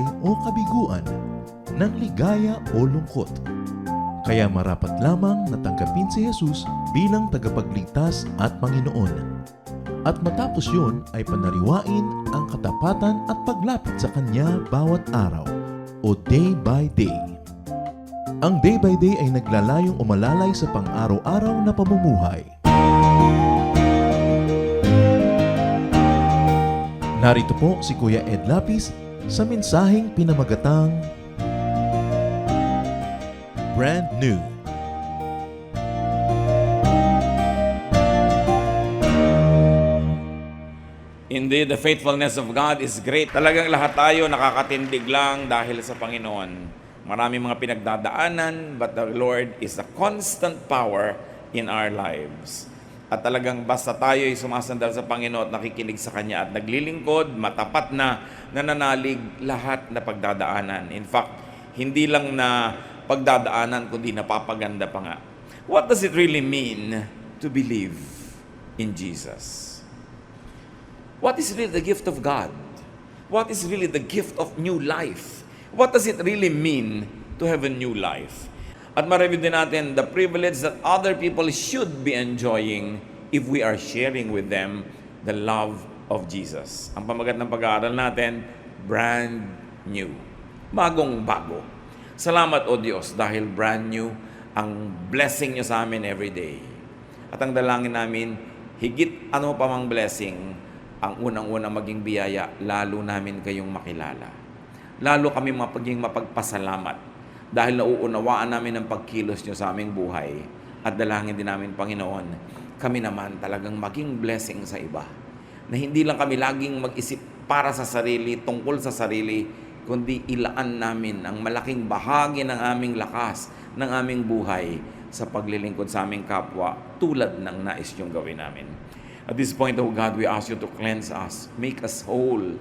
buhay o kabiguan, ng ligaya o lungkot. Kaya marapat lamang na tanggapin si Jesus bilang tagapagligtas at Panginoon. At matapos yun ay panariwain ang katapatan at paglapit sa Kanya bawat araw o day by day. Ang day by day ay naglalayong umalalay sa pang-araw-araw na pamumuhay. Narito po si Kuya Ed Lapis sa mensaheng pinamagatang Brand New. Indeed, the faithfulness of God is great. Talagang lahat tayo nakakatindig lang dahil sa Panginoon. Marami mga pinagdadaanan, but the Lord is a constant power in our lives. At talagang basta tayo ay sumasandal sa Panginoon at nakikinig sa Kanya at naglilingkod, matapat na nananalig lahat na pagdadaanan. In fact, hindi lang na pagdadaanan, kundi napapaganda pa nga. What does it really mean to believe in Jesus? What is really the gift of God? What is really the gift of new life? What does it really mean to have a new life? At ma-review din natin the privilege that other people should be enjoying if we are sharing with them the love of Jesus. Ang pamagat ng pag-aaral natin, brand new. Bagong-bago. Salamat o Diyos dahil brand new ang blessing niyo sa amin every day. At ang dalangin namin, higit ano pa mang blessing, ang unang-unang maging biyaya, lalo namin kayong makilala. Lalo kami maging mapagpasalamat dahil nauunawaan namin ang pagkilos nyo sa aming buhay. At dalangin din namin, Panginoon, kami naman talagang maging blessing sa iba. Na hindi lang kami laging mag-isip para sa sarili, tungkol sa sarili, kundi ilaan namin ang malaking bahagi ng aming lakas, ng aming buhay sa paglilingkod sa aming kapwa tulad ng nais nyong gawin namin. At this point, oh God, we ask you to cleanse us, make us whole,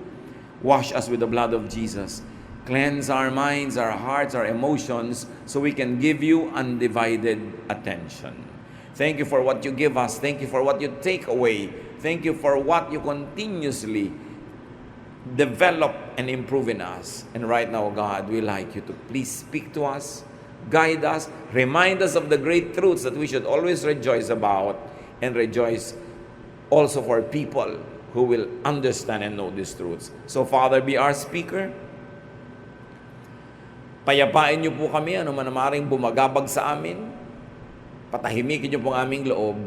wash us with the blood of Jesus, cleanse our minds, our hearts, our emotions, so we can give you undivided attention. Thank you for what you give us. Thank you for what you take away. Thank you for what you continuously develop and improve in us. And right now, God, we like you to please speak to us, guide us, remind us of the great truths that we should always rejoice about, and rejoice also for people who will understand and know these truths. So, Father, be our speaker. Payapain niyo po kami, ano man maring bumagabag sa amin. Patahimikin niyo po ang aming loob.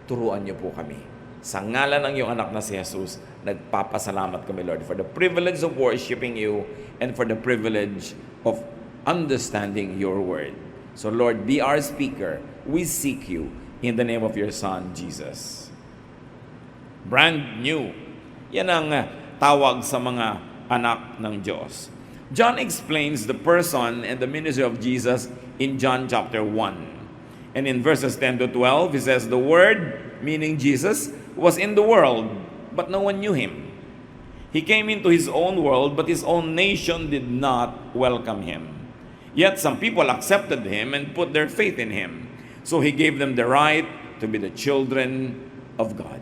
Turuan niyo po kami. Sa ngalan ng iyong anak na si Jesus, nagpapasalamat kami, Lord, for the privilege of worshiping you and for the privilege of understanding your word. So, Lord, be our speaker. We seek you in the name of your Son, Jesus. Brand new. Yan ang tawag sa mga anak ng Diyos. John explains the person and the ministry of Jesus in John chapter 1. And in verses 10 to 12, he says, the Word, meaning Jesus, was in the world, but no one knew him. He came into his own world, but his own nation did not welcome him. Yet some people accepted him and put their faith in him. So he gave them the right to be the children of God.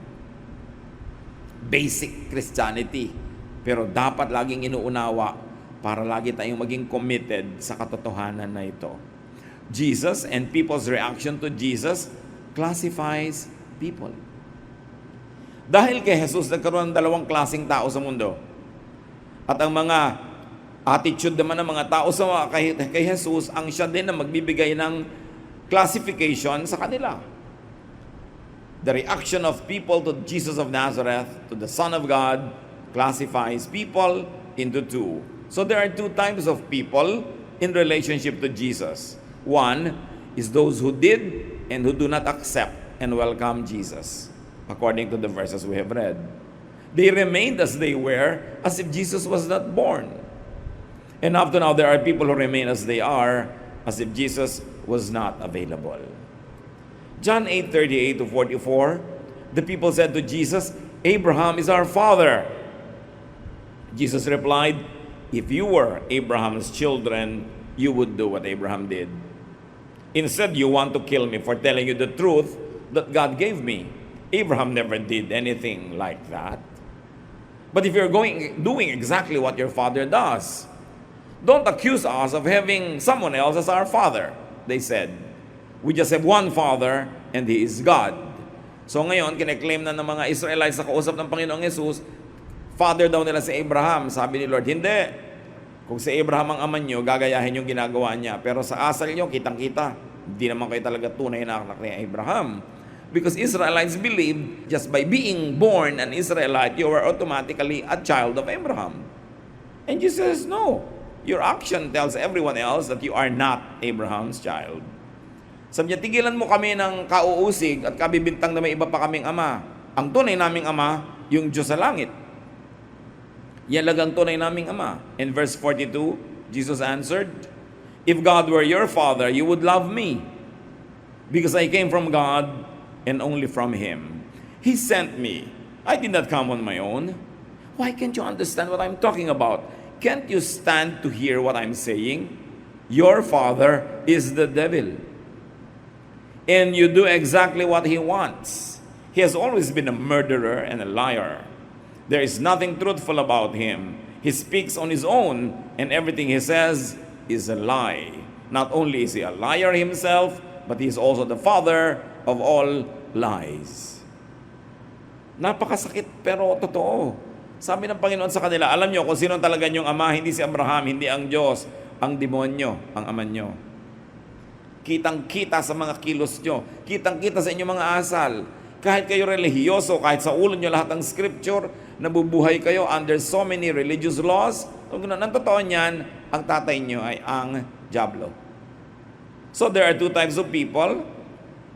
Basic Christianity, pero dapat laging inuunawa para lagi tayong maging committed sa katotohanan na ito. Jesus and people's reaction to Jesus classifies people. Dahil kay Jesus, nagkaroon ng dalawang klaseng tao sa mundo. At ang mga attitude naman ng mga tao sa kay Jesus, ang siya din na magbibigay ng classification sa kanila. The reaction of people to Jesus of Nazareth, to the Son of God, classifies people into two. So there are two types of people in relationship to Jesus. One is those who did and who do not accept and welcome Jesus, according to the verses we have read. They remained as they were, as if Jesus was not born. And up to now, there are people who remain as they are, as if Jesus was not available. John 8:38 to 44, the people said to Jesus, Abraham is our father. Jesus replied, if you were Abraham's children, you would do what Abraham did. Instead, you want to kill me for telling you the truth that God gave me. Abraham never did anything like that. But if you're doing exactly what your father does, Don't accuse us of having someone else as our father, they said. We just have one Father, and He is God. So ngayon, kine-claim na ng mga Israelites sa kausap ng Panginoong Yesus, Father daw nila si Abraham. Sabi ni Lord, hindi. Kung si Abraham ang ama nyo, gagayahin yung ginagawa niya. Pero sa asal nyo, kitang-kita. Hindi naman kayo talaga tunay na anak ni Abraham. Because Israelites believed just by being born an Israelite, you are automatically a child of Abraham. And Jesus says, no. Your action tells everyone else that you are not Abraham's child. Sabi niya, tigilan mo kami ng kauusig at kabibintang na may iba pa kaming ama. Ang tunay naming ama, yung Diyos sa langit. Yan lang ang tunay naming ama. In verse 42, Jesus answered, if God were your father, you would love me, because I came from God and only from Him. He sent me. I did not come on my own. Why can't you understand what I'm talking about? Can't you stand to hear what I'm saying? Your father is the devil, and you do exactly what he wants. He has always been a murderer and a liar. There is nothing truthful about him. He speaks on his own, and everything he says is a lie. Not only is he a liar himself, but he is also the father of all lies. Napakasakit pero totoo. Sabi ng Panginoon sa kanila, alam nyo kung sino talaga yung ama, hindi si Abraham, hindi ang Diyos, ang demonyo, ang ama nyo. Kitang-kita sa mga kilos nyo, kitang-kita sa inyong mga asal. Kahit kayo relihiyoso, kahit sa ulo nyo lahat ng scripture, nabubuhay kayo under so many religious laws, nang totoo niyan, ang tatay nyo ay ang Diablo. So there are two types of people.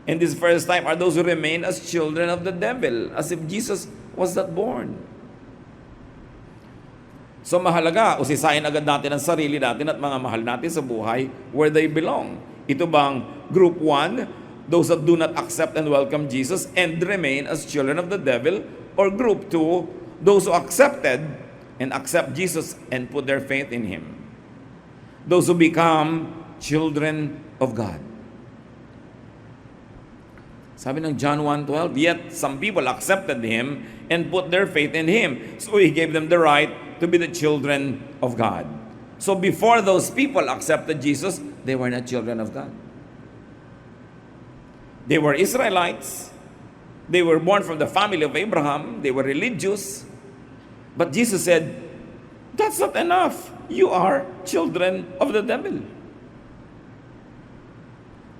And this first type are those who remain as children of the devil, as if Jesus was not born. So mahalaga, usisayin agad natin ang sarili natin at mga mahal natin sa buhay where they belong. Ito bang group 1, those that do not accept and welcome Jesus and remain as children of the devil? Or group 2, those who accepted and accept Jesus and put their faith in Him? Those who become children of God. Sabi ng John 1:12, yet some people accepted Him and put their faith in Him. So He gave them the right to be the children of God. So before those people accepted Jesus, they were not children of God. They were Israelites. They were born from the family of Abraham. They were religious. But Jesus said, that's not enough. You are children of the devil.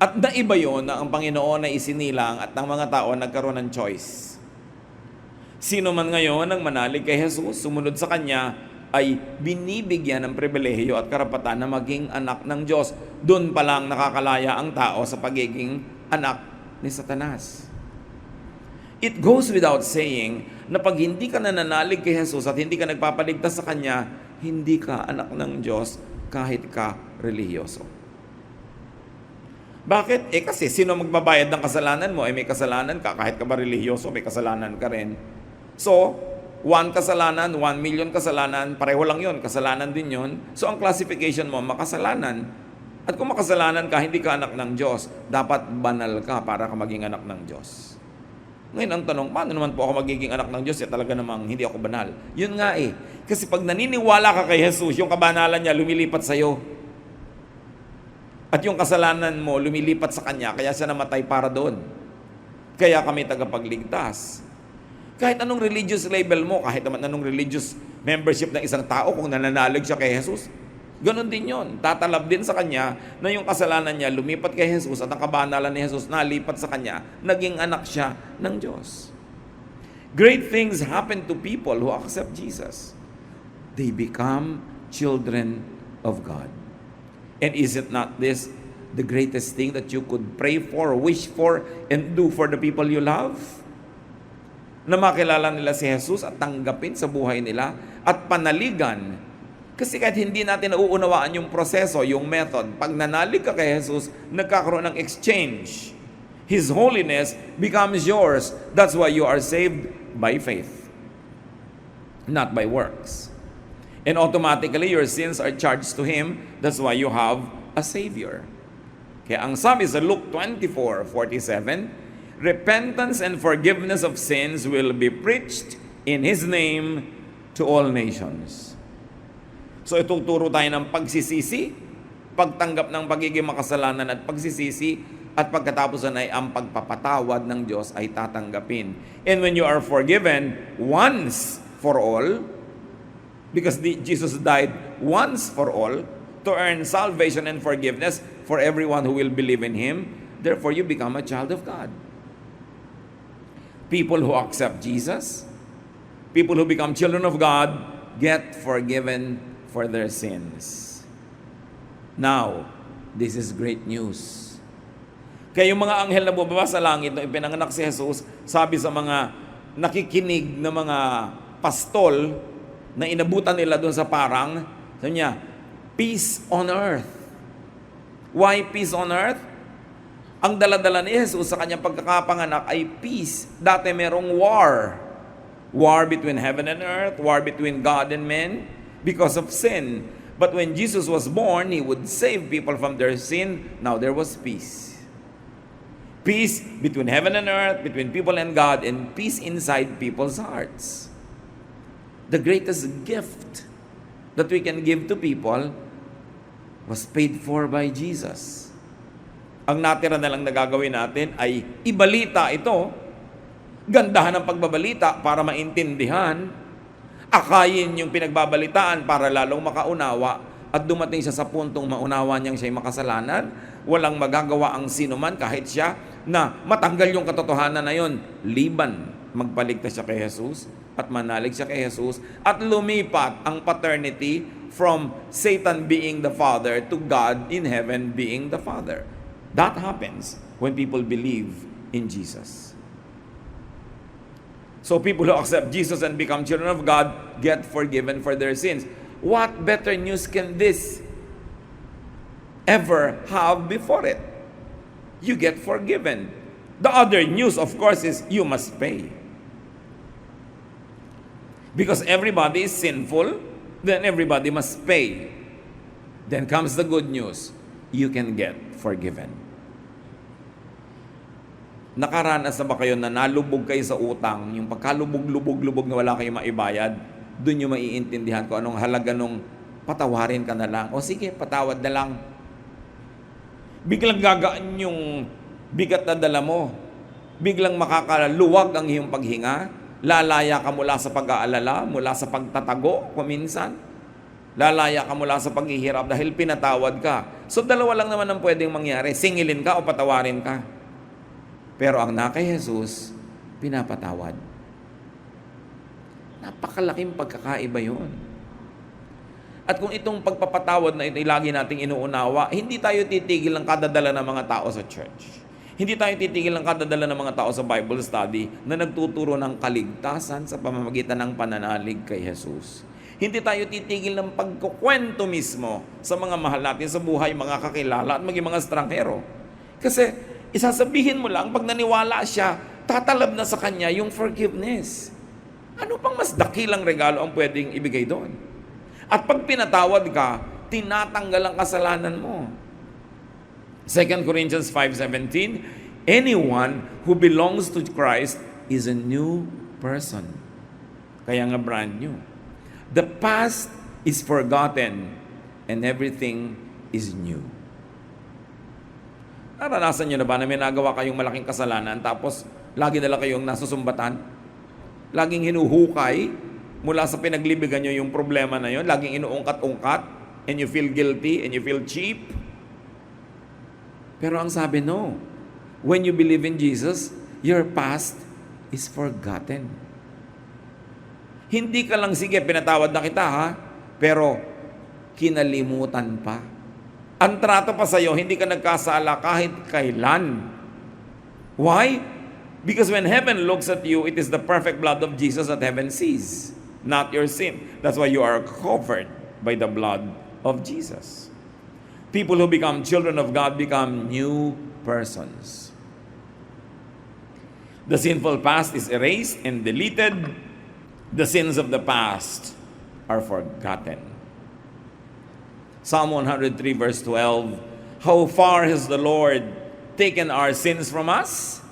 At naiba yun na ang Panginoon na isinilang at ng mga tao nagkaroon ng choice. Sino man ngayon ang manalig kay Jesus, sumunod sa Kanya, ay binibigyan ng pribilehiyo at karapatan na maging anak ng Diyos. Doon pa lang nakakalaya ang tao sa pagiging anak ni Satanas. It goes without saying na pag hindi ka nananalig kay Jesus at hindi ka nagpapaligtas sa Kanya, hindi ka anak ng Diyos kahit ka relihiyoso. Bakit? Kasi sino magbabayad ng kasalanan mo? May kasalanan ka. Kahit ka ba relihiyoso, may kasalanan ka rin. So, 1 kasalanan, 1 million kasalanan, pareho lang yun, kasalanan din yun. So, ang classification mo, makasalanan. At kung makasalanan ka, hindi ka anak ng Diyos, dapat banal ka para ka maging anak ng Diyos. Ngayon, ang tanong, paano naman po ako magiging anak ng Diyos? Talaga namang hindi ako banal. Yun nga eh. Kasi pag naniniwala ka kay Jesus, yung kabanalan niya lumilipat sa'yo. At yung kasalanan mo lumilipat sa Kanya, kaya siya namatay para doon. Kaya kami tagapagligtas. Kahit anong religious label mo, kahit naman anong religious membership ng isang tao, kung nananalig siya kay Jesus, ganun din yon. Tatalab din sa Kanya na yung kasalanan niya lumipat kay Jesus at ang kabanalan ni Jesus nalipat sa Kanya, naging anak siya ng Diyos. Great things happen to people who accept Jesus. They become children of God. And is it not this the greatest thing that you could pray for, wish for, and do for the people you love? Na makilala nila si Jesus at tanggapin sa buhay nila at panaligan. Kasi kahit hindi natin nauunawaan yung proseso, yung method, pag nanalig ka kay Jesus, nagkakaroon ng exchange. His holiness becomes yours. That's why you are saved by faith, not by works. And automatically, your sins are charged to Him. That's why you have a Savior. Kaya ang sabi sa Luke 24:47, repentance and forgiveness of sins will be preached in His name to all nations. So ituturo tayo ng pagsisisi, pagtanggap ng pagiging makasalanan at pagsisisi, at pagkatapusan ay ang pagpapatawad ng Diyos ay tatanggapin. And when you are forgiven once for all, because Jesus died once for all to earn salvation and forgiveness for everyone who will believe in Him, therefore you become a child of God. People who accept Jesus, people who become children of God, get forgiven for their sins. Now, this is great news. Kaya yung mga anghel na bumaba sa langit nung ipinanganak si Jesus, sabi sa mga nakikinig na mga pastol na inabutan nila doon sa parang, sabi niya, peace on earth. Why peace on earth? Ang daladala ni Jesus sa kanyang pagkakapanganak ay peace. Dati merong war. War between heaven and earth, war between God and men because of sin. But when Jesus was born, He would save people from their sin. Now there was peace. Peace between heaven and earth, between people and God, and peace inside people's hearts. The greatest gift that we can give to people was paid for by Jesus. Ang natira na lang na gagawin natin ay ibalita ito, gandahan ng pagbabalita para maintindihan, akayin yung pinagbabalitaan para lalong makaunawa, at dumating siya sa puntong maunawa niyang siya'y makasalanan, walang magagawa ang sino man kahit siya na matanggal yung katotohanan na yon, liban magpaligtas siya kay Jesus at manalig siya kay Jesus at lumipat ang paternity from Satan being the father to God in heaven being the Father. That happens when people believe in Jesus. So people who accept Jesus and become children of God get forgiven for their sins. What better news can this ever have before it? You get forgiven. The other news, of course, is you must pay. Because everybody is sinful, then everybody must pay. Then comes the good news. You can get forgiven. Nakaranas na ba kayo na nalubog kayo sa utang, yung pagkalubog-lubog-lubog na wala kayong maibayad, dun yung maiintindihan ko anong halaga nung patawarin ka na lang. O sige, patawad na lang. Biglang gagaan yung bigat na dala mo. Biglang makakaluwag ang iyong paghinga. Lalaya ka mula sa pag-aalala, mula sa pagtatago kuminsan. Lalaya ka mula sa paghihirap dahil pinatawad ka. So dalawa lang naman ang pwedeng mangyari. Singilin ka o patawarin ka. Pero ang na kay Jesus, pinapatawad. Napakalaking pagkakaiba yun. At kung itong pagpapatawad na ito lagi nating inuunawa, hindi tayo titigil ng kadadala ng mga tao sa church. Hindi tayo titigil ng kadadala ng mga tao sa Bible study na nagtuturo ng kaligtasan sa pamamagitan ng pananalig kay Jesus. Hindi tayo titigil ng pagkukwento mismo sa mga mahal natin sa buhay, mga kakilala at maging mga estranghero. Kasi isasabihin mo lang, pag naniwala siya, tatalab na sa kanya yung forgiveness. Ano pang mas dakilang regalo ang pwedeng ibigay doon? At pag pinatawad ka, tinatanggal ang kasalanan mo. 2 Corinthians 5:17, anyone who belongs to Christ is a new person. Kaya nga brand new. The past is forgotten and everything is new. Naranasan nyo na ba na may nagawa kayong malaking kasalanan tapos lagi na lang kayong nasusumbatan? Laging hinuhukay mula sa pinaglibigan nyo yung problema na yun, laging inuungkat-ungkat, and you feel guilty, and you feel cheap. Pero ang sabi, no. When you believe in Jesus, your past is forgotten. Hindi ka lang, sige, pinatawad na kita, ha? Pero, kinalimutan pa. Ang trato pa sa'yo, hindi ka nagkasala kahit kailan. Why? Because when heaven looks at you, it is the perfect blood of Jesus that heaven sees. Not your sin. That's why you are covered by the blood of Jesus. People who become children of God become new persons. The sinful past is erased and deleted. The sins of the past are forgotten. Psalm 103 verse 12, how far has the Lord taken our sins from us?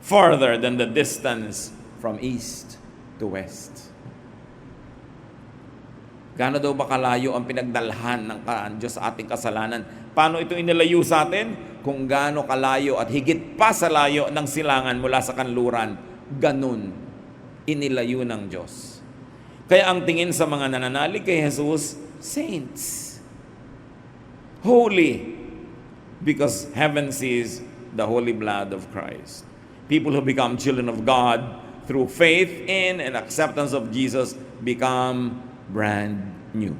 Farther than the distance from east to west. Gaano daw ba kalayo ang pinagdalhan ng Diyos sa ating kasalanan? Paano ito inilayo sa atin? Kung gaano kalayo at higit pa sa layo ng silangan mula sa kanluran, ganun inilayo ng Diyos. Kaya ang tingin sa mga nananalig kay Jesus, saints. Holy. Because heaven sees the holy blood of Christ. People who become children of God through faith in and acceptance of Jesus become brand new.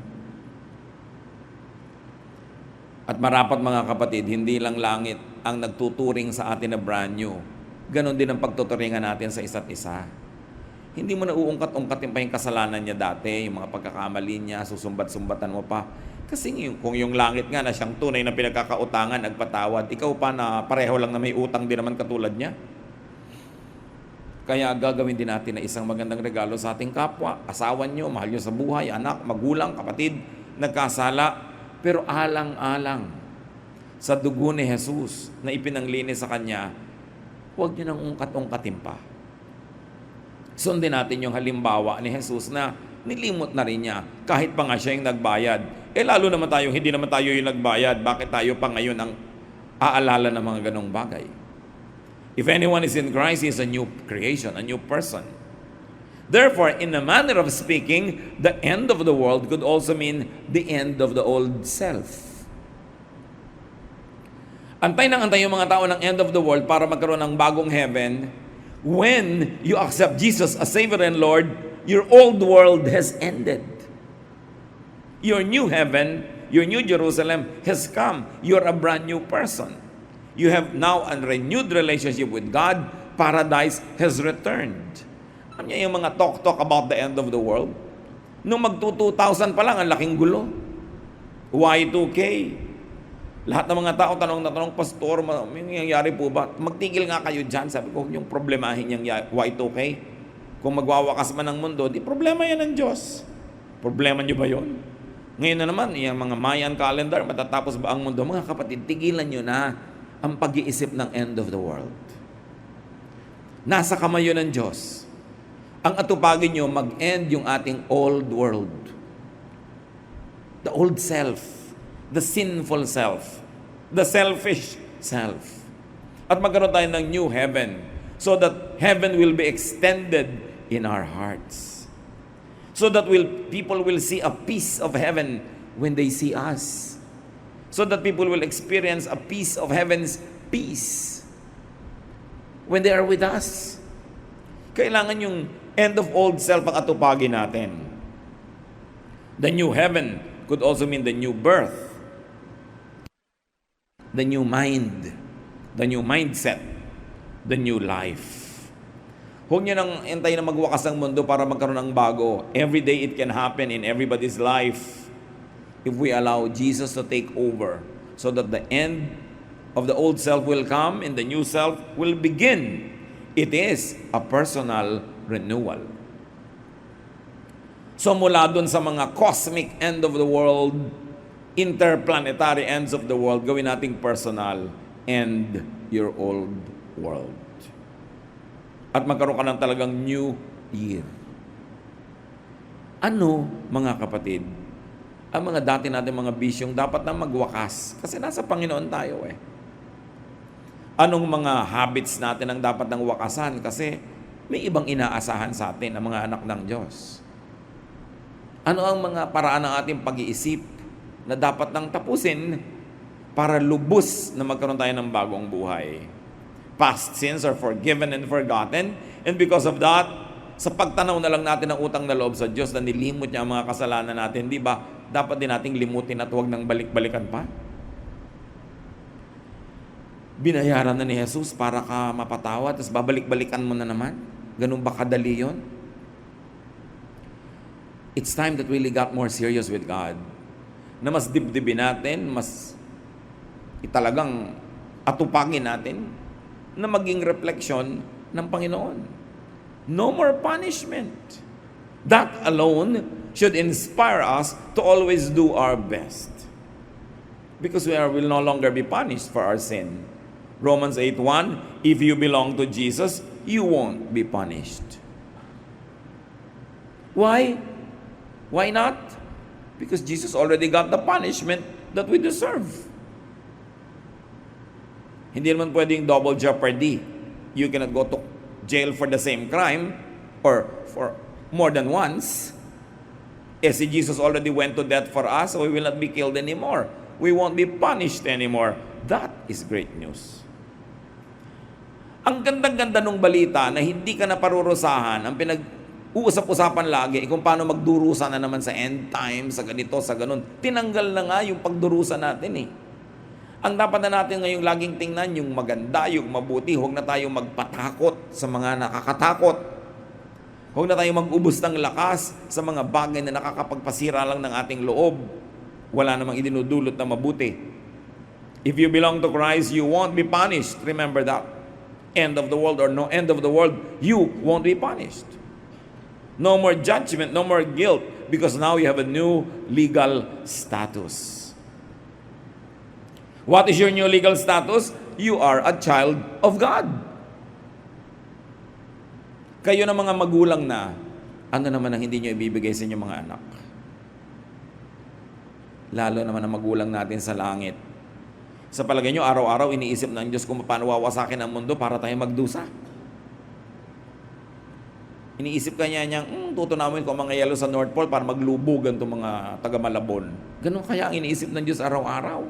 At marapat mga kapatid, hindi lang langit ang nagtuturing sa atin na brand new. Ganon din ang pagtuturingan natin sa isa't isa. Hindi mo na uungkat-ungkatin pa yung kasalanan niya dati, yung mga pagkakamali niya, susumbat-sumbatan mo pa. Kasi kung yung langit nga na siyang tunay na pinagkakautangan, nagpatawad, ikaw pa na pareho lang na may utang din naman katulad niya. Kaya gagawin din natin na isang magandang regalo sa ating kapwa, asawa nyo, mahal nyo sa buhay, anak, magulang, kapatid, nagkasala, pero alang-alang sa dugo ni Jesus na ipinanglinis sa Kanya, huwag nyo nang ungkat-ungkatin pa. Sundin natin yung halimbawa ni Jesus na nilimot na rin niya, kahit pa nga siya yung nagbayad. Lalo naman tayo, hindi naman tayo yung nagbayad, bakit tayo pa ngayon ang aalala ng mga ganong bagay? If anyone is in Christ, he is a new creation, a new person. Therefore, in a manner of speaking, the end of the world could also mean the end of the old self. Antay yung mga tao ng end of the world para magkaroon ng bagong heaven. When you accept Jesus as Savior and Lord, your old world has ended. Your new heaven, your new Jerusalem has come. You're a brand new person. You have now a renewed relationship with God. Paradise has returned. Alam niyo yung mga talk about the end of the world? Nung mag-2000 pa lang, ang laking gulo. Y2K. Lahat ng mga tao tanong na tanong, Pastor, may nangyayari po ba? Magtigil nga kayo dyan. Sabi ko, yung problemahin yung Y2K. Kung magwawakas man ang mundo, di problema yan ng Diyos. Problema niyo ba yun? Ngayon na naman, yung mga Mayan calendar, matatapos ba ang mundo? Mga kapatid, tigilan nyo na ang pag-iisip ng end of the world. Nasa kamay yun ng Diyos. Ang atupagin nyo, mag-end yung ating old world. The old self. The sinful self. The selfish self. At magkaroon tayo ng new heaven. So that heaven will be extended in our hearts. So that people will see a piece of heaven when they see us. So that people will experience a piece of heaven's peace when they are with us. Kailangan yung end of old self ang atupagin natin. The new heaven could also mean the new birth, the new mind, the new mindset, the new life. Huwag niyo nang hintayin na magwakas ang mundo para magkaroon ng bago. Every day it can happen in everybody's life. If we allow Jesus to take over, so that the end of the old self will come and the new self will begin. It is a personal renewal. So mula dun sa mga cosmic end of the world, interplanetary ends of the world, gawin nating personal, end your old world. At magkaroon ka ng talagang new year. Ano, mga kapatid? Ang mga dati natin mga bisyong dapat na magwakas. Kasi nasa Panginoon tayo eh. Anong mga habits natin ang dapat nang wakasan? Kasi may ibang inaasahan sa atin ang mga anak ng Diyos. Ano ang mga paraan ng ating pag-iisip na dapat nang tapusin para lubos na magkaroon tayo ng bagong buhay? Past sins are forgiven and forgotten. And because of that, sa pagtanaw na lang natin ng utang na loob sa Diyos na nilimot niya ang mga kasalanan natin, di ba? Dapat din nating limutin at huwag nang balik-balikan pa. Binayaran na ni Jesus para ka mapatawad, tapos babalik-balikan mo na naman. Ganun ba kadali yun? It's time that we really got more serious with God. Na mas dibdibin natin, mas italagang atupagin natin na maging refleksyon ng Panginoon. No more punishment. That alone should inspire us to always do our best. Because we will no longer be punished for our sin. Romans 8:1, if you belong to Jesus, you won't be punished. Why? Why not? Because Jesus already got the punishment that we deserve. Hindi naman pwedeng double jeopardy. You cannot go to jail for the same crime or for more than once. Si Jesus already went to death for us, so we will not be killed anymore. We won't be punished anymore. That is great news. Ang gandang-ganda nung balita na hindi ka na parurusahan, ang pinag-uusap-usapan lagi kung paano magdurusa na naman sa end time, sa ganito, sa ganun. Tinanggal na nga yung pagdurusa natin eh. Ang dapat na natin ngayong laging tingnan yung maganda, yung mabuti. Huwag na tayong magpatakot sa mga nakakatakot. Huwag na tayong mag-ubos ng lakas sa mga bagay na nakakapagpasira lang ng ating loob. Wala namang idinudulot na mabuti. If you belong to Christ, you won't be punished. Remember that. End of the world or no end of the world, you won't be punished. No more judgment, no more guilt, because now you have a new legal status. What is your new legal status? You are a child of God. Kayo na mga magulang na, ano naman ang hindi nyo ibibigay sa inyong mga anak? Lalo naman ang magulang natin sa langit. Sa palagay nyo, araw-araw iniisip ng Diyos kung paano wawasakin ang mundo para tayo magdusa. Iniisip kanya niyang, tutunawin ko ang mga yelo sa North Pole para maglubugan itong mga taga-Malabon. Ganun kaya ang iniisip ng Diyos araw-araw.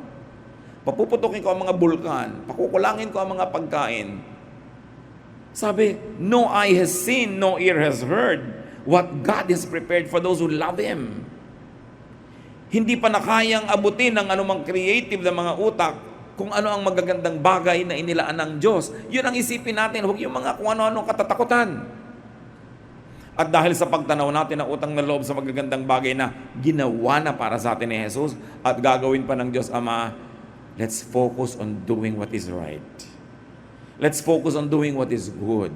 Papuputukin ko ang mga bulkan, pakukulangin ko ang mga pagkain. Sabi, no eye has seen, no ear has heard what God has prepared for those who love Him. Hindi pa nakayang abutin ng anumang creative na mga utak kung ano ang magagandang bagay na inilaan ng Diyos. Yun ang isipin natin, huwag yung mga kung ano-ano katatakutan. At dahil sa pagtanaw natin ng utang na loob sa magagandang bagay na ginawa na para sa atin ni Jesus at gagawin pa ng Diyos Ama, let's focus on doing what is right. Let's focus on doing what is good.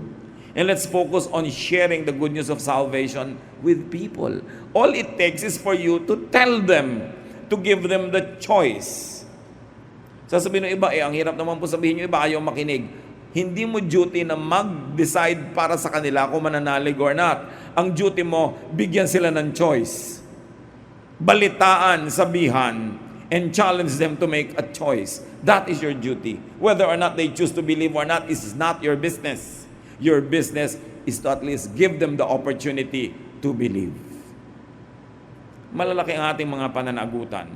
And let's focus on sharing the good news of salvation with people. All it takes is for you to tell them, to give them the choice. Sasabihin ng iba, ang hirap naman po sabihin nyo, iba ayaw makinig. Hindi mo duty na mag-decide para sa kanila kung mananalig or not. Ang duty mo, bigyan sila ng choice. Balitaan, sabihan, and challenge them to make a choice. That is your duty. Whether or not they choose to believe or not is not your business. Your business is to at least give them the opportunity to believe. Malalaki ang ating mga pananagutan.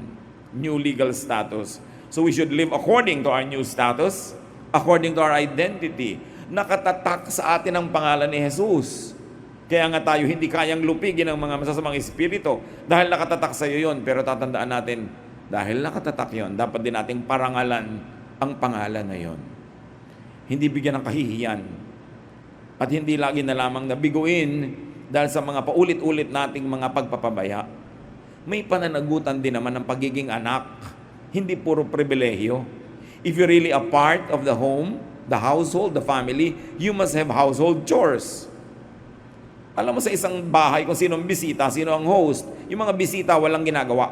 New legal status. So we should live according to our new status, according to our identity. Nakatatak sa atin ang pangalan ni Jesus. Kaya nga tayo hindi kayang lupigin ang mga masasamang espiritu dahil nakatatak sa iyo yun. Pero tatandaan natin, dahil nakatatak yun, dapat din nating parangalan ang pangalan na yun. Hindi bigyan ng kahihiyan. At hindi lagi na lamang nabiguin dahil sa mga paulit-ulit nating mga pagpapabaya. May pananagutan din naman ng pagiging anak. Hindi puro pribilehyo. If you're really a part of the home, the household, the family, you must have household chores. Alam mo sa isang bahay kung sino ang bisita, sino ang host. Yung mga bisita walang ginagawa.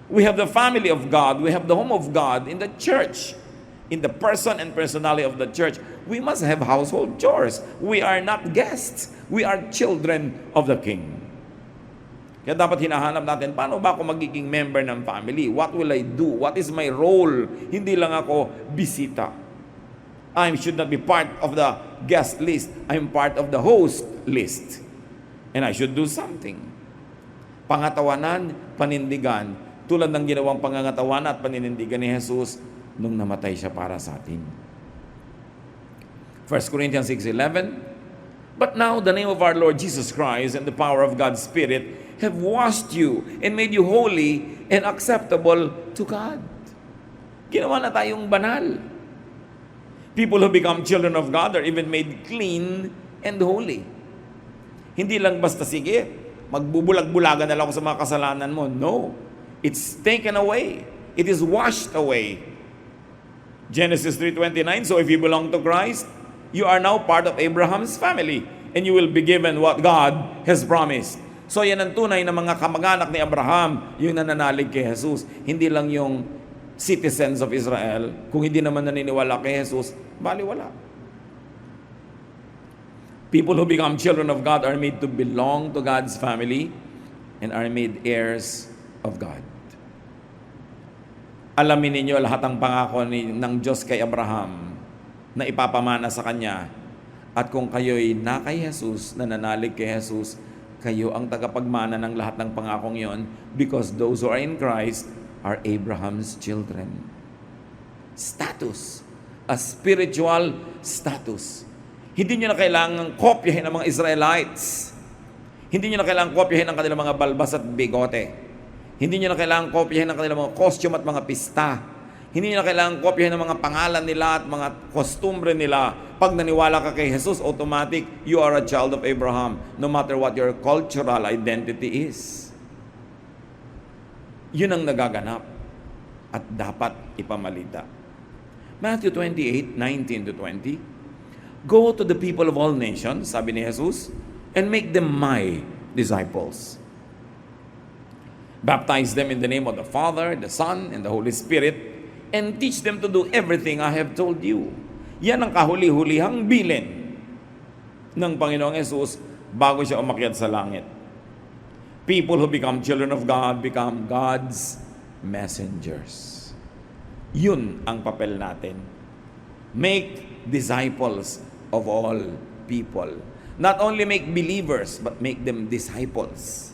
We have the family of God, we have the home of God in the church. In the person and personality of the church, we must have household chores. We are not guests. We are children of the King. Kaya dapat hinahanap natin, paano ba ako magiging member ng family? What will I do? What is my role? Hindi lang ako bisita. I should not be part of the guest list. I'm part of the host list. And I should do something. Pangatawanan, panindigan. Tulad ng ginawang pangangatawanan at paninindigan ni Jesus nung namatay siya para sa atin. 1 Corinthians 6:11, but now the name of our Lord Jesus Christ and the power of God's Spirit have washed you and made you holy and acceptable to God. Ginawa na tayong banal. People who become children of God are even made clean and holy. Hindi lang basta, sige, magbubulag-bulagan na lang ako sa mga kasalanan mo. No. It's taken away. It is washed away. Genesis 3:29, so if you belong to Christ, you are now part of Abraham's family and you will be given what God has promised. So yan ang tunay na mga kamag-anak ni Abraham, yung nananalig kay Jesus. Hindi lang yung citizens of Israel. Kung hindi naman naniniwala kay Jesus, baliwala. People who become children of God are made to belong to God's family and are made heirs of God. Alamin ninyo lahat ng pangako ng Diyos kay Abraham na ipapamana sa kanya. At kung kayo'y na kay Jesus, nananalig kay Jesus, kayo ang tagapagmana ng lahat ng pangakong yon, because those who are in Christ are Abraham's children. Status. A spiritual status. Hindi nyo na kailangang kopyahin ang mga Israelites. Hindi nyo na kailangang kopyahin ang kanilang mga balbas at bigote. Hindi nyo na kailangang kopyahin ang kanilang mga costume at mga pista. Hindi nyo na kailangang kopyahin ang mga pangalan nila at mga kostumbre nila. Pag naniwala ka kay Jesus, automatic, you are a child of Abraham, no matter what your cultural identity is. Yun ang nagaganap at dapat ipamalita. Matthew 28:19-20. Go to the people of all nations, sabi ni Jesus, and make them my disciples. Baptize them in the name of the Father, the Son, and the Holy Spirit, and teach them to do everything I have told you. Yan ang kahuli-hulihang bilin ng Panginoong Jesus bago siya umakyat sa langit. People who become children of God become God's messengers. Yun ang papel natin. Make disciples of all people. Not only make believers, but make them disciples.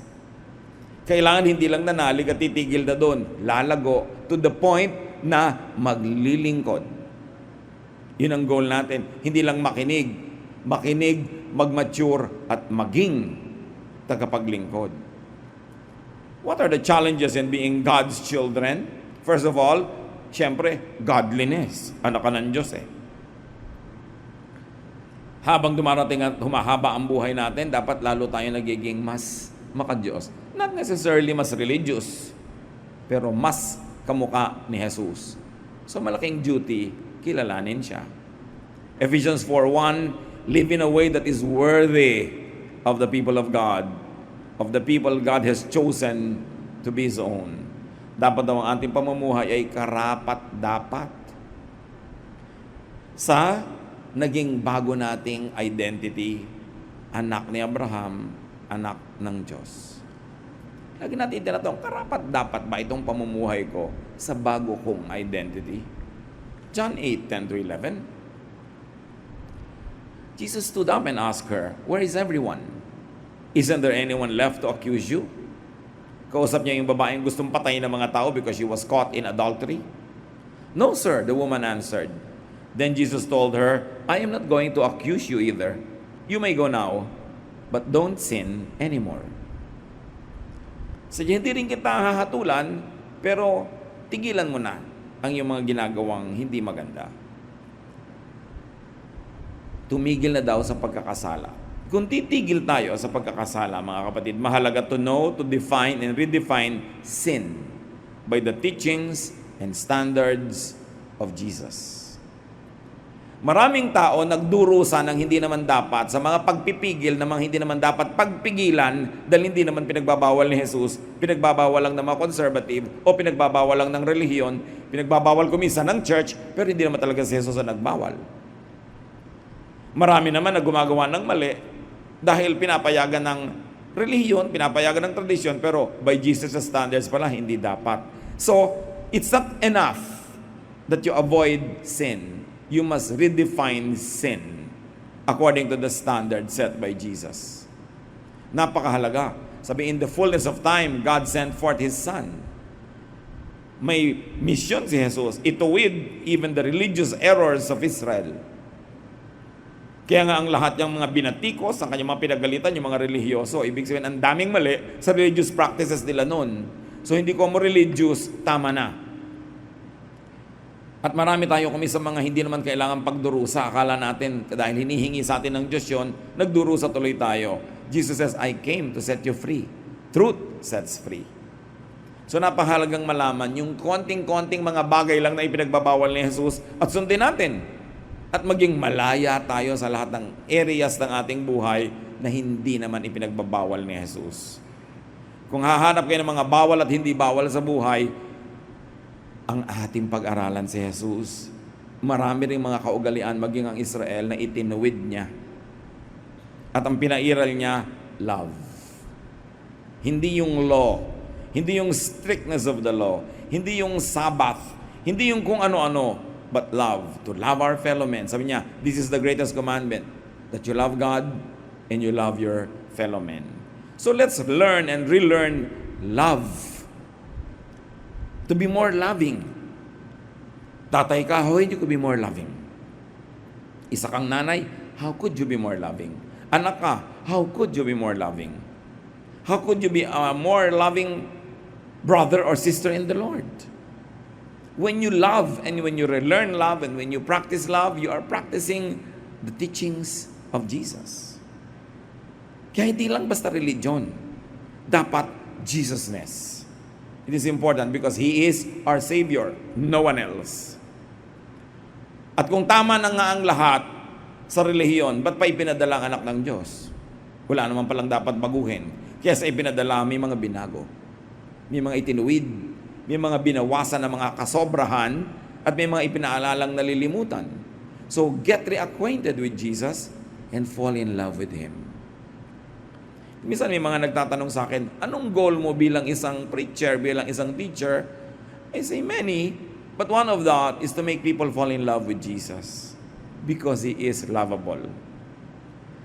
Kailangan hindi lang nanalig at titigil na doon. Lalago to the point na maglilingkod. Yun ang goal natin. Hindi lang makinig, mag-mature, at maging tagapaglingkod. What are the challenges in being God's children? First of all, syempre, godliness. Anak ka ng Diyos eh. Habang dumarating at humahaba ang buhay natin, dapat lalo tayo nagiging mas maka-Diyos. Not necessarily mas religious, pero mas kamukha ni Jesus. So malaking duty, kilalanin siya. Ephesians 4:1, live in a way that is worthy of the people of God, of the people God has chosen to be His own. Dapat daw ang ating pamumuhay ay karapat-dapat sa naging bago nating identity, anak ni Abraham, anak ng Diyos. Lagi natin tinatanong, karapat-dapat ba itong pamumuhay ko sa bago kong identity? John 8:10-11. Jesus stood up and asked her, where is everyone? Isn't there anyone left to accuse you? Kausap niya yung babaeng gustong patayin ng mga tao because she was caught in adultery. No, sir, the woman answered. Then Jesus told her, I am not going to accuse you either. You may go now, but don't sin anymore. Sige, hindi rin kita hahatulan, pero tigilan mo na ang iyong mga ginagawang hindi maganda. Tumigil na daw sa pagkakasala. Kung titigil tayo sa pagkakasala, mga kapatid, mahalaga to know, to define, and redefine sin by the teachings and standards of Jesus. Maraming tao nagdurusa ng hindi naman dapat sa mga pagpipigil na mga hindi naman dapat pagpigilan dahil hindi naman pinagbabawal ni Jesus, pinagbabawal lang ng mga conservative o pinagbabawal lang ng relihiyon, pinagbabawal kuminsan ng church, pero hindi naman talaga si Jesus ang nagbawal. Marami naman na gumagawa ng mali dahil pinapayagan ng relihiyon, pinapayagan ng tradisyon, pero by Jesus' standards pala, hindi dapat. So, it's not enough that you avoid sin. You must redefine sin according to the standard set by Jesus. Napakahalaga. Sabi, in the fullness of time, God sent forth His Son. May mission si Jesus, ituwid even the religious errors of Israel. Kaya nga ang lahat ng mga binatikos, ang kanyang mga pinagalitan, yung mga religyoso, ibig sabihin, ang daming mali sa religious practices nila noon. So hindi ko mo religious, tama na. At marami tayo kami sa mga hindi naman kailangan pagdurusa. Akala natin, dahil hinihingi sa atin ng Diyos yun, nagdurusa tuloy tayo. Jesus says, I came to set you free. Truth sets free. So napahalagang malaman, yung konting-konting mga bagay lang na ipinagbabawal ni Jesus, at sundin natin. At maging malaya tayo sa lahat ng areas ng ating buhay na hindi naman ipinagbabawal ni Jesus. Kung hahanap kayo ng mga bawal at hindi bawal sa buhay, ang ating pag-aralan si Jesus. Marami ring mga kaugalian maging ang Israel na itinuwid niya. At ang pinairal niya, love. Hindi yung law. Hindi yung strictness of the law. Hindi yung Sabbath. Hindi yung kung ano-ano. But love. To love our fellow men. Sabi niya, this is the greatest commandment. That you love God and you love your fellow men. So let's learn and relearn love. To be more loving. Tatay ka, how could you be more loving? Isa kang nanay, how could you be more loving? Anak ka, how could you be more loving? How could you be a more loving brother or sister in the Lord? When you love and when you relearn love and when you practice love, you are practicing the teachings of Jesus. Kaya hindi lang basta religion. Dapat Jesusness. It is important because He is our Savior, no one else. At kung tama na nga ang lahat sa relihiyon, ba't pa ipinadala ang anak ng Diyos? Wala naman palang dapat baguhin. Kaya sa ipinadala, may mga binago. May mga itinuwid. May mga binawasan na mga kasobrahan. At may mga ipinaalalang nalilimutan. So, get reacquainted with Jesus and fall in love with Him. Minsan may mga nagtatanong sa akin, anong goal mo bilang isang preacher, bilang isang teacher? I say many. But one of that is to make people fall in love with Jesus because He is lovable.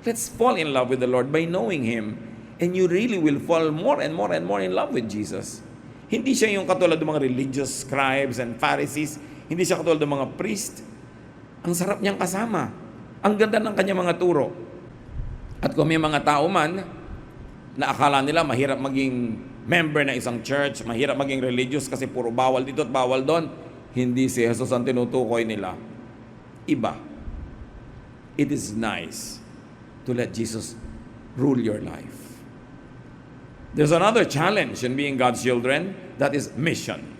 Let's fall in love with the Lord by knowing Him and you really will fall more and more and more in love with Jesus. Hindi siya yung katulad ng mga religious scribes and Pharisees. Hindi siya katulad ng mga priest. Ang sarap niyang kasama. Ang ganda ng kanyang mga turo. At kung may mga tao man na akala nila mahirap maging member ng isang church, mahirap maging religious kasi puro bawal dito at bawal doon, hindi si Jesus ang tinutukoy nila. Iba. It is nice to let Jesus rule your life. There's another challenge in being God's children, that is mission.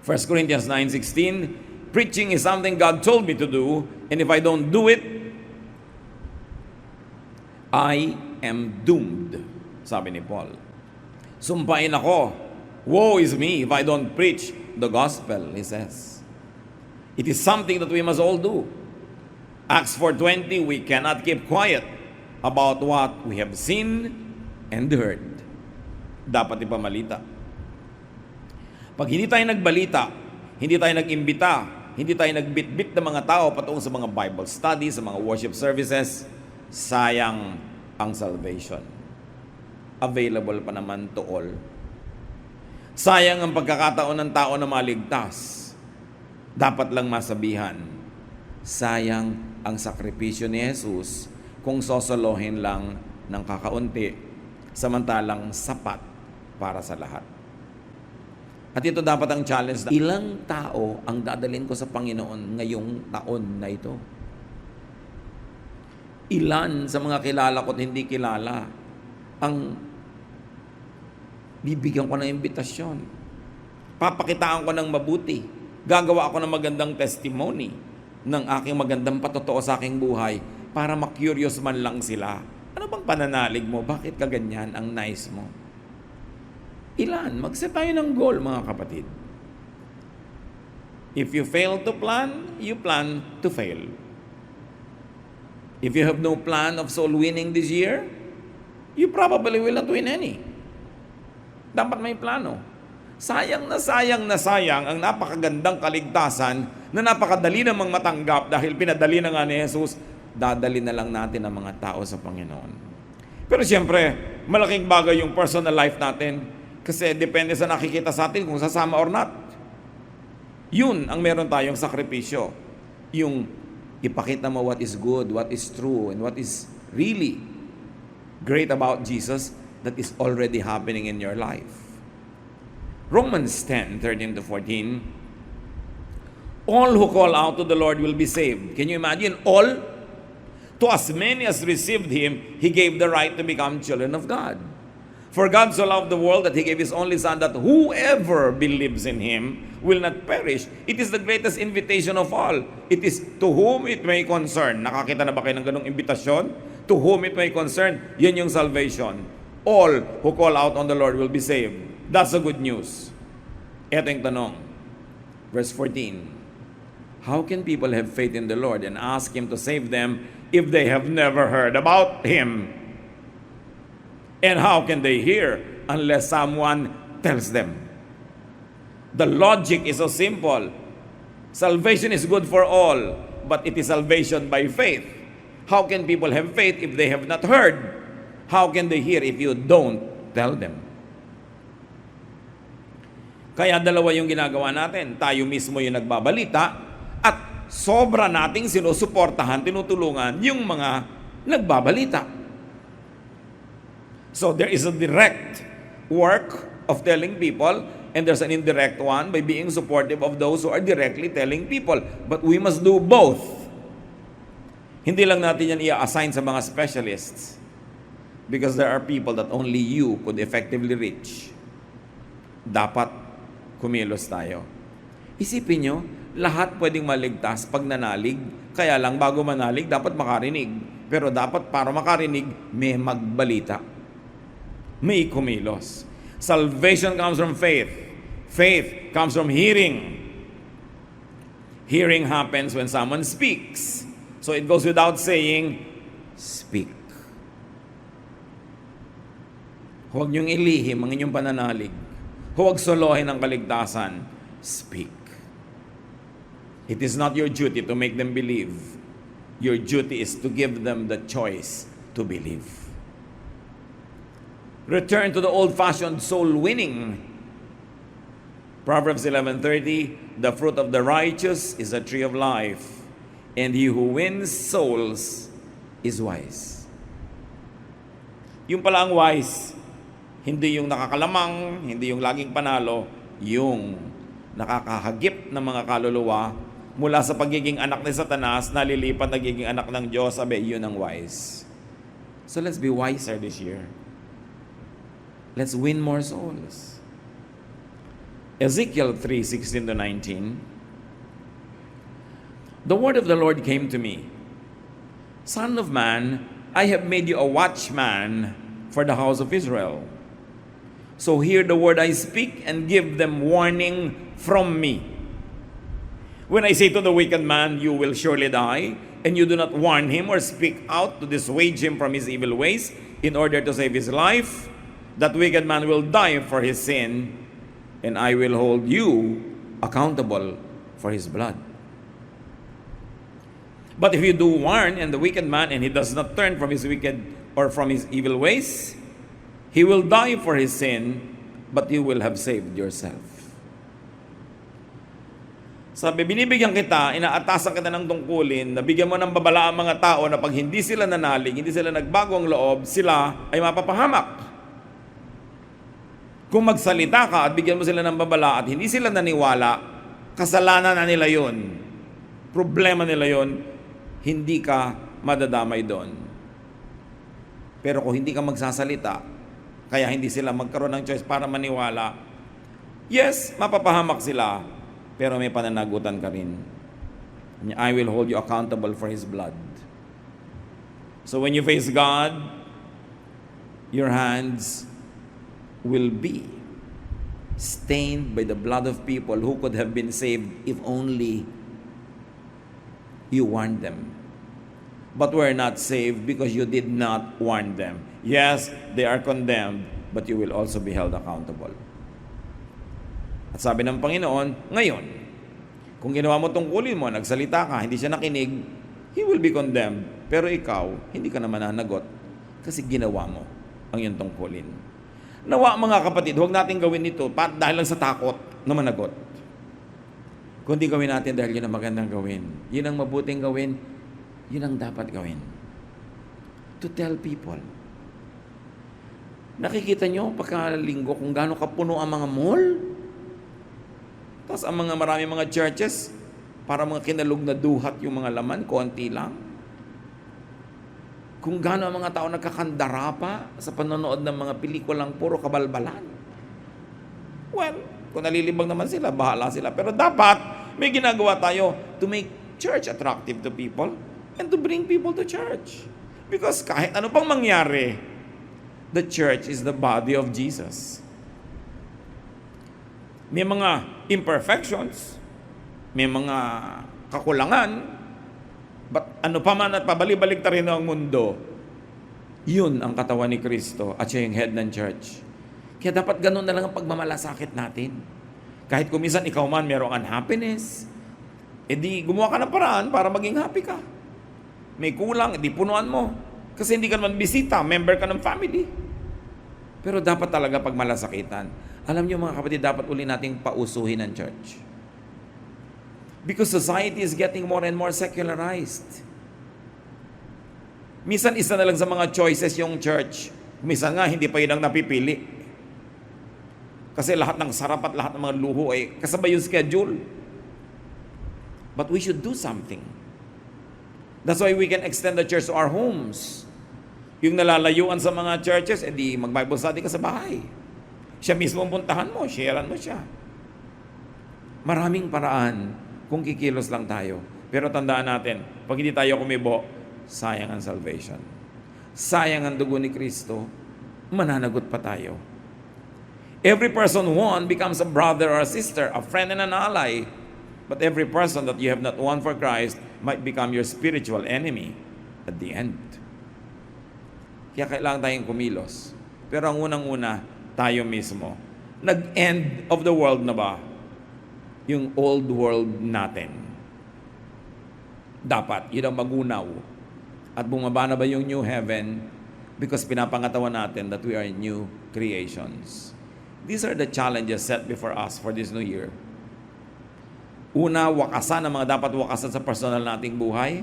1 Corinthians 9:16, preaching is something God told me to do, and if I don't do it, I am doomed, sabi ni Paul. Sumpain ako. Woe is me if I don't preach the gospel, he says. It is something that we must all do. Acts 4:20, we cannot keep quiet about what we have seen and heard. Dapat ipamalita. Pag hindi tayo nagbalita, hindi tayo nag-imbita, hindi tayo nagbitbit ng mga tao patungo sa mga Bible studies, sa mga worship services, sayang ang salvation. Available pa naman to all. Sayang ang pagkakataon ng tao na maligtas. Dapat lang masabihan, sayang ang sakripisyo ni Jesus kung sosolohin lang ng kakaunti, samantalang sapat para sa lahat. At ito dapat ang challenge na ilang tao ang dadalhin ko sa Panginoon ngayong taon na ito. Ilan sa mga kilala ko at hindi kilala ang bibigyan ko ng imbitasyon. Papakitaan ko ng mabuti. Gagawa ako ng magandang testimony ng aking magandang patotoo sa aking buhay para ma-curious man lang sila. Ano bang pananalig mo? Bakit ka ganyan? Ang nice mo. Ilan? Mag-set tayo ng goal, mga kapatid. If you fail to plan, you plan to fail. If you have no plan of soul winning this year, you probably will not win any. Dapat may plano. Sayang na sayang ang napakagandang kaligtasan na napakadali namang matanggap dahil pinadali na nga ni Jesus, dadali na lang natin ang mga tao sa Panginoon. Pero siyempre, malaking bagay yung personal life natin kasi depende sa nakikita sa atin kung sasama or not. Yun ang meron tayong sakripisyo. Yung ipakita mo what is good, what is true, and what is really great about Jesus that is already happening in your life. Romans 10:13-14, all who call out to the Lord will be saved. Can you imagine? All? To as many as received Him, He gave the right to become children of God. For God so loved the world that He gave His only Son, that whoever believes in Him will not perish. It is the greatest invitation of all. It is to whom it may concern. Nakakita na ba kayo ng ganong imbitasyon? To whom it may concern, yun yung salvation. All who call out on the Lord will be saved. That's the good news. Ito yung tanong. Verse 14. How can people have faith in the Lord and ask Him to save them if they have never heard about Him? And how can they hear unless someone tells them? The logic is so simple. Salvation is good for all, but it is salvation by faith. How can people have faith if they have not heard? How can they hear if you don't tell them? Kaya dalawa yung ginagawa natin. Tayo mismo yung nagbabalita at sobra nating sinusuportahan, tinutulungan yung mga nagbabalita. So there is a direct work of telling people, and there's an indirect one by being supportive of those who are directly telling people. But we must do both. Hindi lang natin yan i-assign sa mga specialists, because there are people that only you could effectively reach. Dapat kumilos tayo. Isipin nyo, lahat pwedeng maligtas pag nanalig. Kaya lang bago manalig, dapat makarinig. Pero dapat para makarinig, may magbalita. May kumilos. Salvation comes from faith. Faith comes from hearing. Hearing happens when someone speaks. So it goes without saying, speak. Huwag niyong ilihim ang inyong pananalig. Huwag solohin ang kaligtasan. Speak. It is not your duty to make them believe. Your duty is to give them the choice to believe. Return to the old-fashioned soul winning. Proverbs 11:30, the fruit of the righteous is a tree of life, and he who wins souls is wise. Yung pala ang wise, hindi yung nakakalamang, hindi yung laging panalo, yung nakakahagip ng mga kaluluwa mula sa pagiging anak ni Satanas, nalilipat nagiging anak ng Diyos. Sabi, yun ang wise. So let's be wiser this year. Let's win more souls. Ezekiel 3:16-19. The word of the Lord came to me. Son of man, I have made you a watchman for the house of Israel. So hear the word I speak and give them warning from me. When I say to the wicked man, you will surely die, and you do not warn him or speak out to dissuade him from his evil ways in order to save his life, that wicked man will die for his sin, and I will hold you accountable for his blood. But if you do warn and the wicked man, and he does not turn from his wicked or from his evil ways, he will die for his sin, but you will have saved yourself. Sabi, binibigyan kita, inaatasan kita ng tungkulin, nabigyan mo ng babala ang mga tao na pag hindi sila nanalig, hindi sila nagbago ang loob, sila ay mapapahamak. Kung magsalita ka at bigyan mo sila ng babala at hindi sila naniwala, kasalanan na nila yun. Problema nila yun, hindi ka madadamay doon. Pero kung hindi ka magsasalita, kaya hindi sila magkaroon ng choice para maniwala, yes, mapapahamak sila, pero may pananagutan ka rin. I will hold you accountable for His blood. So when you face God, your hands will be stained by the blood of people who could have been saved if only you warned them. But were not saved because you did not warn them. Yes, they are condemned, but you will also be held accountable. At sabi ng Panginoon, ngayon, kung ginawa mo tungkulin mo, nagsalita ka, hindi siya nakinig, he will be condemned. Pero ikaw, hindi ka naman nanagot kasi ginawa mo ang iyong tungkulin. Nawa mga kapatid, huwag natin gawin ito dahil lang sa takot na managot. Kundi gawin natin dahil yun ang magandang gawin. Yun ang mabuting gawin. Yun ang dapat gawin. To tell people. Nakikita nyo pagkalinggo kung gaano kapuno ang mga mall? Tapos ang marami mga churches, para mga kinalug na duhat yung mga laman, konti lang. Kung gaano ang mga tao nagkakandara pa sa panonood ng mga pelikulang puro kabalbalan. Well, kung nalilibang naman sila, bahala sila. Pero dapat may ginagawa tayo to make church attractive to people and to bring people to church. Because kahit ano pang mangyari, the church is the body of Jesus. May mga imperfections, may mga kakulangan, but ano pa man at pabalik-balik ta rin ang mundo, Yun ang katawan ni Kristo at siya yung head ng church. Kaya dapat ganun na lang ang pagmamalasakit natin. Kahit kung minsan ikaw man merong unhappiness, edi gumawa ka ng paraan para maging happy ka. May kulang, edi punuan mo. Kasi hindi ka naman bisita, member ka ng family. Pero dapat talaga pagmalasakitan. Alam niyo mga kapatid, dapat uli nating pausuhin ang church. Because society is getting more and more secularized. Minsan isa na lang sa mga choices yung church. Minsan nga hindi pa yun ang napipili. Kasi lahat ng sarap at lahat ng mga luho ay kasabay yung schedule. But we should do something. That's why we can extend the church to our homes. Yung nalalayuan sa mga churches, edi mag-Bible study ka sa bahay. Siya mismo ang puntahan mo, sharean mo siya. Maraming paraan kung kikilos lang tayo. Pero tandaan natin, pag hindi tayo kumibo, sayang ang salvation. Sayang ang dugo ni Kristo, mananagot pa tayo. Every person won becomes a brother or a sister, a friend and an ally. But every person that you have not won for Christ might become your spiritual enemy at the end. Kaya kailangan tayong kumilos. Pero ang unang-una, tayo mismo. Nag-end of the world na ba? Yung old world natin. Dapat, yun ang magunaw. At bumaba na ba yung new heaven? Because pinapangatawan natin that we are new creations. These are the challenges set before us for this new year. Una, wakasan ang mga dapat wakasan sa personal nating buhay.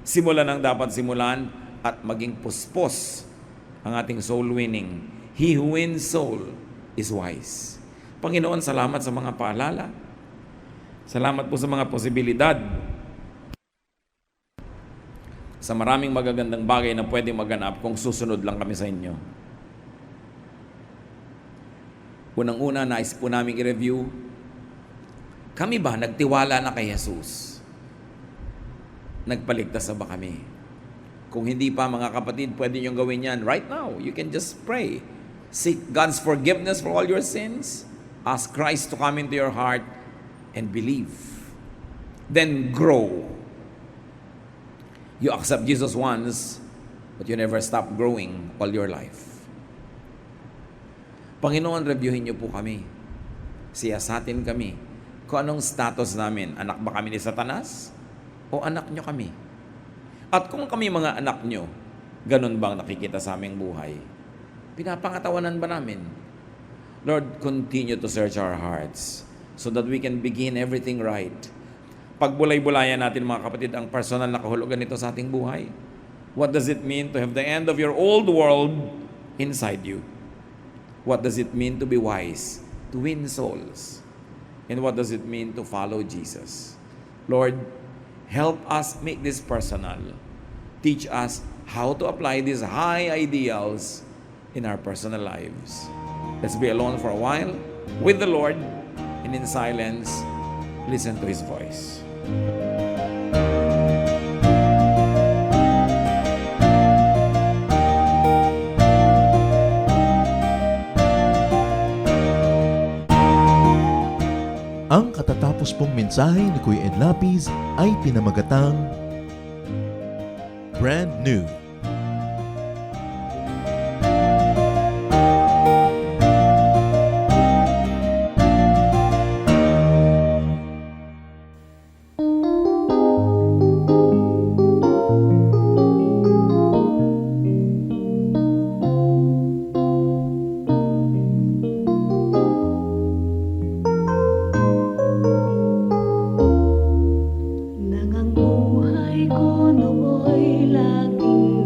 Simulan ang dapat simulan at maging puspos ang ating soul winning. He who wins soul is wise. Panginoon, salamat sa mga paalala. Salamat po sa mga posibilidad. Sa maraming magagandang bagay na pwedeng maganap kung susunod lang kami sa inyo. Unang-una, nais po namin i-review, kami ba nagtiwala na kay Jesus? Nagpaligtas na ba kami? Kung hindi pa mga kapatid, pwede niyong gawin yan right now. You can just pray. Seek God's forgiveness for all your sins. Ask Christ to come into your heart and believe. Then grow. You accept Jesus once, but you never stop growing all your life. Panginoon, reviewin niyo po kami. Siyasatin kami. Kung anong status namin. Anak ba kami ni Satanas? O anak niyo kami? At kung kami mga anak niyo, ganun bang nakikita sa aming buhay? Pinapangatawanan ba namin? Lord, continue to search our hearts so that we can begin everything right. Pagbulay-bulayan natin mga kapatid ang personal na kahulugan nito sa ating buhay. What does it mean to have the end of your old world inside you? What does it mean to be wise? To win souls? And what does it mean to follow Jesus? Lord, help us make this personal. Teach us how to apply these high ideals in our personal lives. Let's be alone for a while with the Lord, and in silence, listen to His voice. Ang katatapos pong mensahe ni Kuya Ed Lapiz ay pinamagatang Brand New. Nang ang buhay ko nooy laging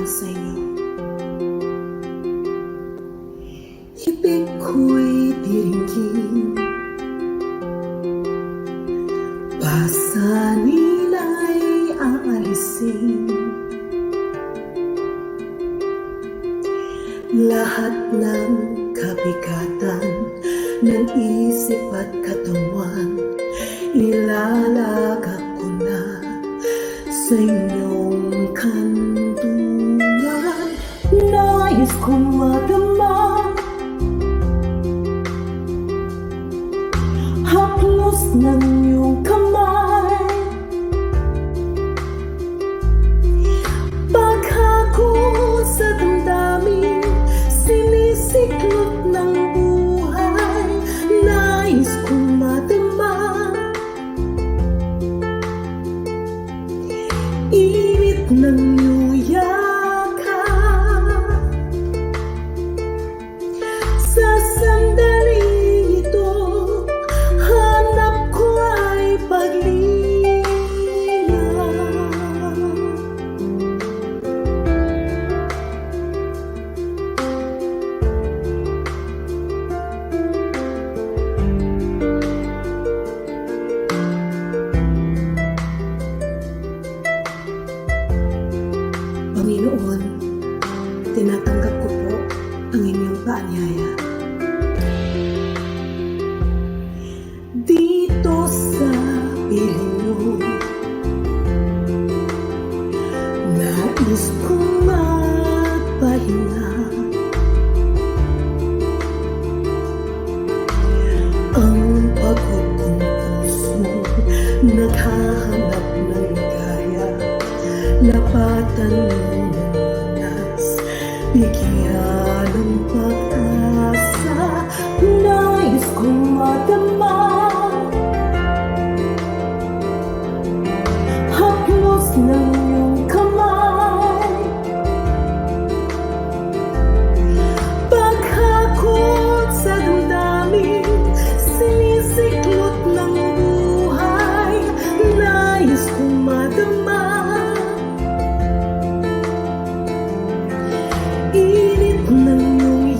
sa inyo. Ibig ko'y diringgin, pasanin ay aalisin. Lahat ng kabigatan ng isip at katawan, ilalagak ko na sa inyong kanlungan. Nais kong madama haplos ng iyong kamay, paghako sa damdamin, sinisiklot ng buhay. Nais kong madama init ng iyong yakap. Sa sandaling ito, hanap ko ay paglinaw. Panginoon, tinatanggap ko po ang inyong paanyaya. Dito sa piling mo, nais kong magpahinga. Ang pagod kong puso naghahanap ng ligaya. Lapatan ng lunas, bigyan ng pag-asa. Nais kong madama haplos ng iyong kamay, paghakot sa damdamin, sinisiklot ng buhay. Nais kong madama init ng iyong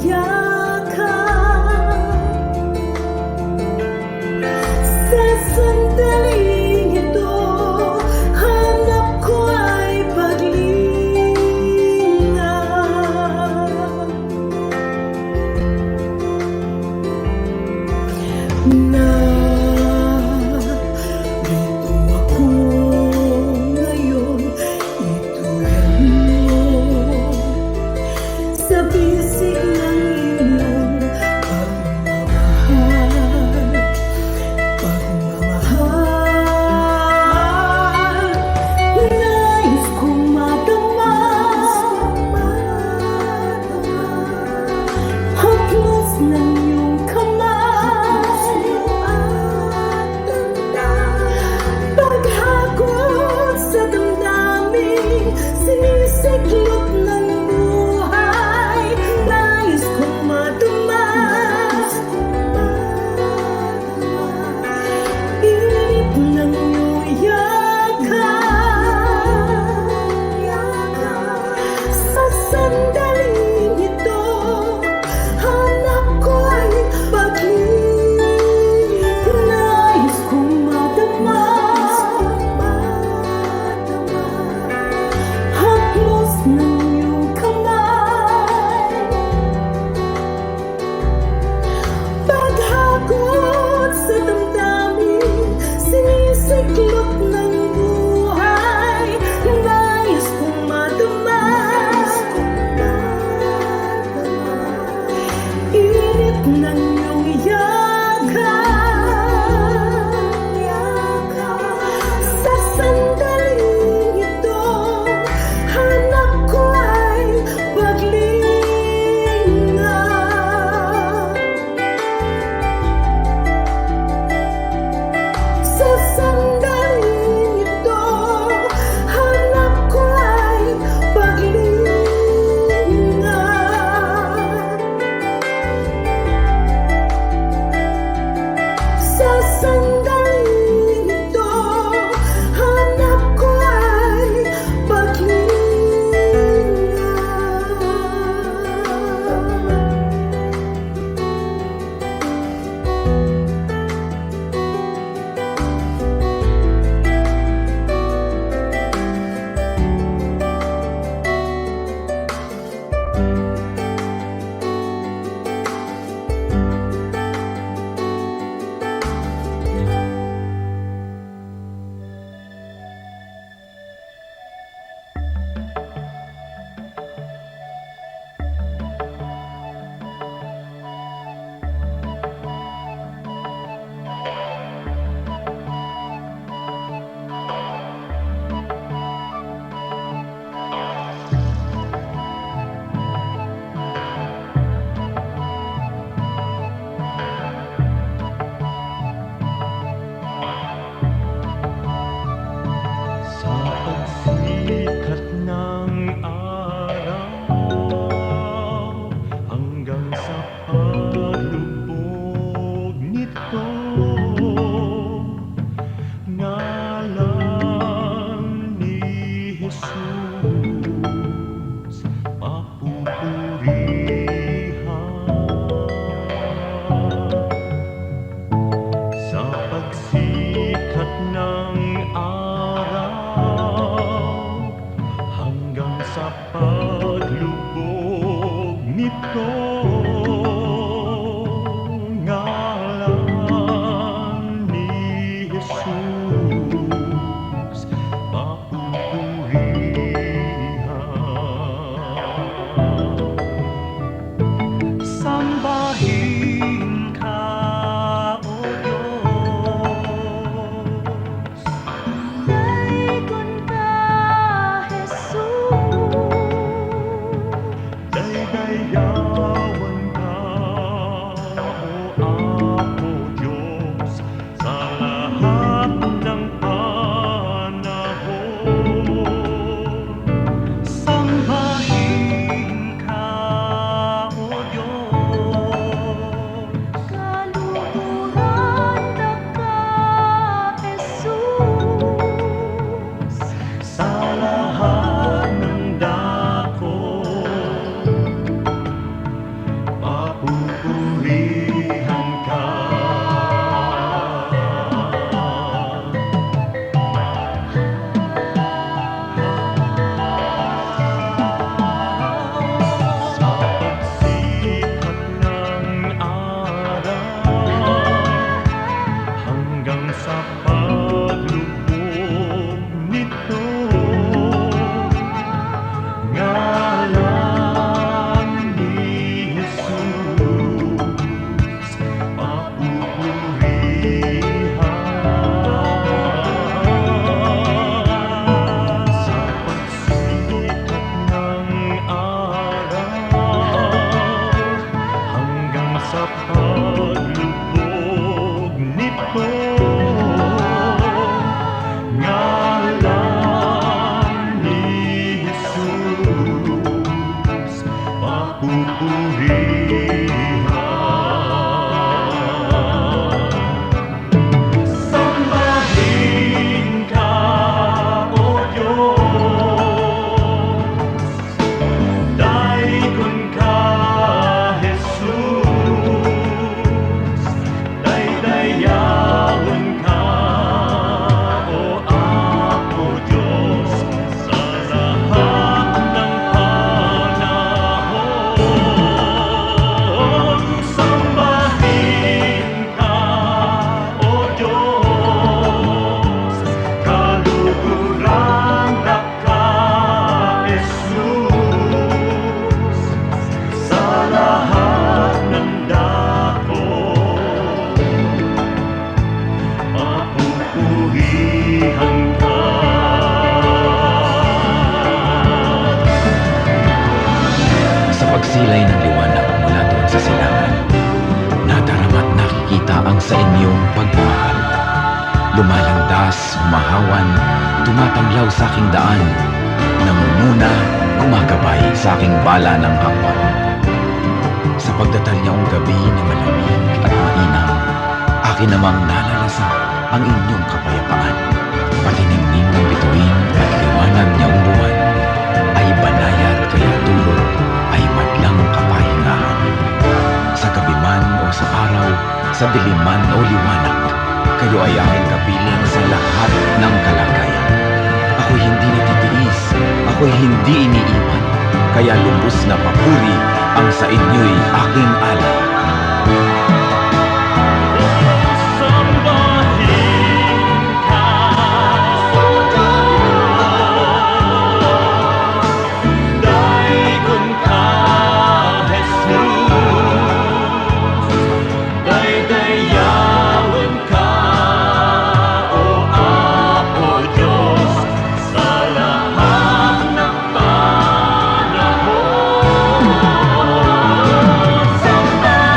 paglubog nito, ngalan ni Jesus papupurihan. Sambahin ka, O Diyos. Daikon ka, Jesus. Daydayawan ka, O Apo Diyos, sa lahat ng panahon. Sambahin ka, O Diyos. Kaluhuran na ka, Jesus. Sa lahat ng dako, papupurihan ka. Sa pagsikat ng araw, hanggang sa paglubog nito, ngalan ni Jesus papupurihan. Sa pagsikat ng araw, hanggang sa paglubog nito, ngalan ni Jesus papupurihan. Sambahin ka, O Diyos. Daikon ka, Jesus. Daydayawan ka, O Apo Diyos, sa lahat ng panahon. Sambahin ka, O Diyos. Kaluhuran na ka, Jesus, sa lahat ng dako, papupurihan ka. Sa pagsilay ng liwanag mula doon sa silangan, nadarama't nakikita ang sa inyong pagmamahal. Lumalandas, humahawan, tumatanglaw sa aking daan, nangunguna, gumagabay sa aking bala ng hakbang. Sa pagdatalyaong gabi na malamig at mainam, akin namang nalalasap ang inyong kapayapaan. Patiningning ng bituin at liwanag niyang buwan, ay banayad kaya tulog, ay madlang kapahingahan. Sa gabi man o sa araw, sa dilim man o liwanag, kayo ay aking kapiling sa lahat ng kalagayan. Ako'y hindi natitiis, ako'y hindi iniiwan, kaya lubos na papuri ang sa inyo'y aking alay. Sambahin ka, O Diyos. Daikon ka, Jesus. Daydayawan ka, O Apo Diyos, sa lahat ng panahon. Sambahin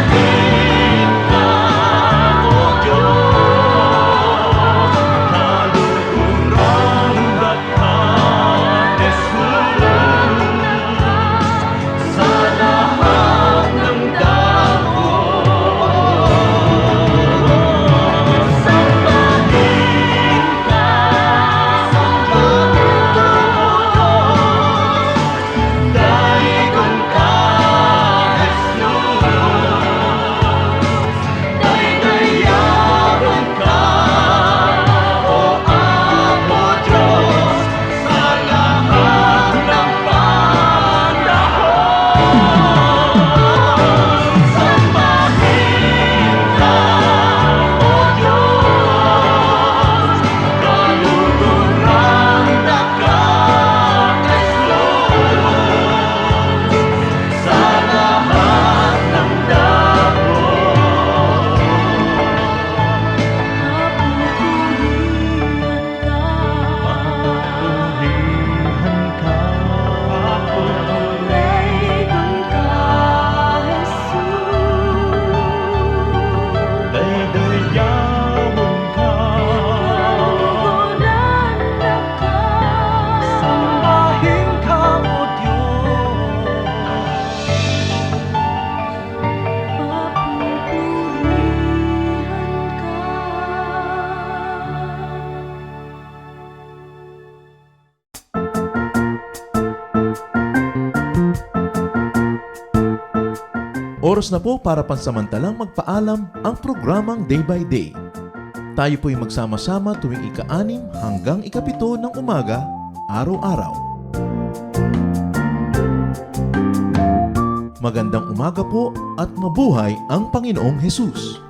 Oras na po para pansamantalang magpaalam ang programang Day by Day. Tayo po'y magsama-sama tuwing ika-6 hanggang ika-7 ng umaga, araw-araw. Magandang umaga po at mabuhay ang Panginoong Hesus!